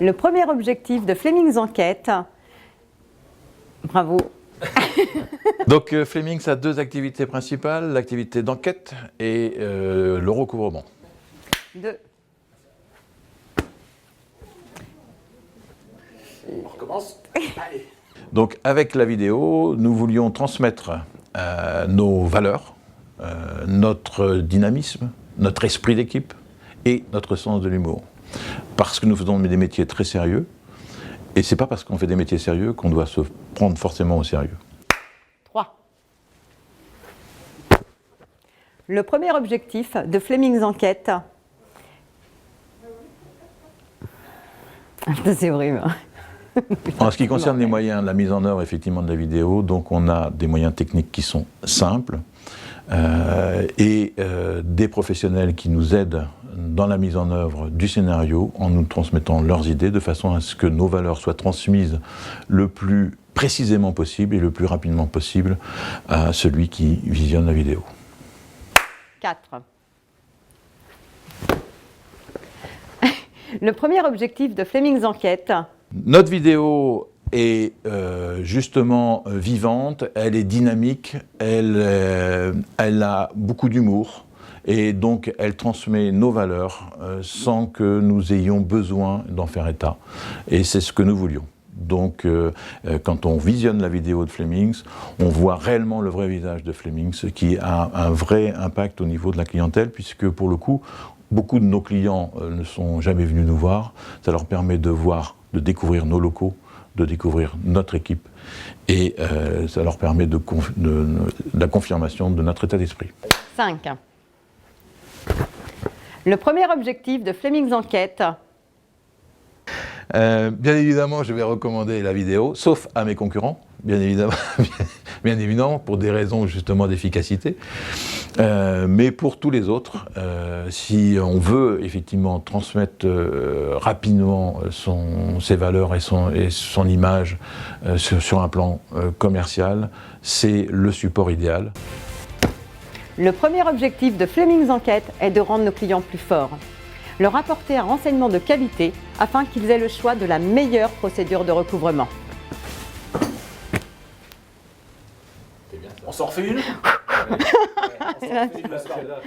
Le premier objectif de Flemings Enquête, bravo. Donc Flemings a deux activités principales, l'activité d'enquête et le recouvrement. 2. On recommence. Allez. Donc avec la vidéo, nous voulions transmettre nos valeurs, notre dynamisme, notre esprit d'équipe et notre sens de l'humour. Parce que nous faisons des métiers très sérieux, et c'est pas parce qu'on fait des métiers sérieux qu'on doit se prendre forcément au sérieux. 3. Le premier objectif de Flemings Enquête, c'est horrible. En ce qui concerne les moyens, la mise en œuvre effectivement de la vidéo, donc on a des moyens techniques qui sont simples et des professionnels qui nous aident dans la mise en œuvre du scénario en nous transmettant leurs idées de façon à ce que nos valeurs soient transmises le plus précisément possible et le plus rapidement possible à celui qui visionne la vidéo. 4. Le premier objectif de Flemings Enquête, Notre vidéo est justement vivante, elle est dynamique, elle a beaucoup d'humour et donc elle transmet nos valeurs sans que nous ayons besoin d'en faire état. Et c'est ce que nous voulions. Donc quand on visionne la vidéo de Flemings, on voit réellement le vrai visage de Flemings qui a un vrai impact au niveau de la clientèle puisque pour le coup, beaucoup de nos clients ne sont jamais venus nous voir. Ça leur permet de voir, de découvrir nos locaux, de découvrir notre équipe et ça leur permet de la confirmation de notre état d'esprit. 5. Le premier objectif de Flemings Enquête, Bien évidemment, je vais recommander la vidéo, sauf à mes concurrents, bien évidemment, pour des raisons justement d'efficacité. Mais pour tous les autres, si on veut effectivement transmettre rapidement ses valeurs et son image sur un plan commercial, c'est le support idéal. le premier objectif de Flemings Enquête est de rendre nos clients plus forts, leur apporter un renseignement de qualité afin qu'ils aient le choix de la meilleure procédure de recouvrement. On s'en refait une. Ouais, on s'en refait une, parce que là.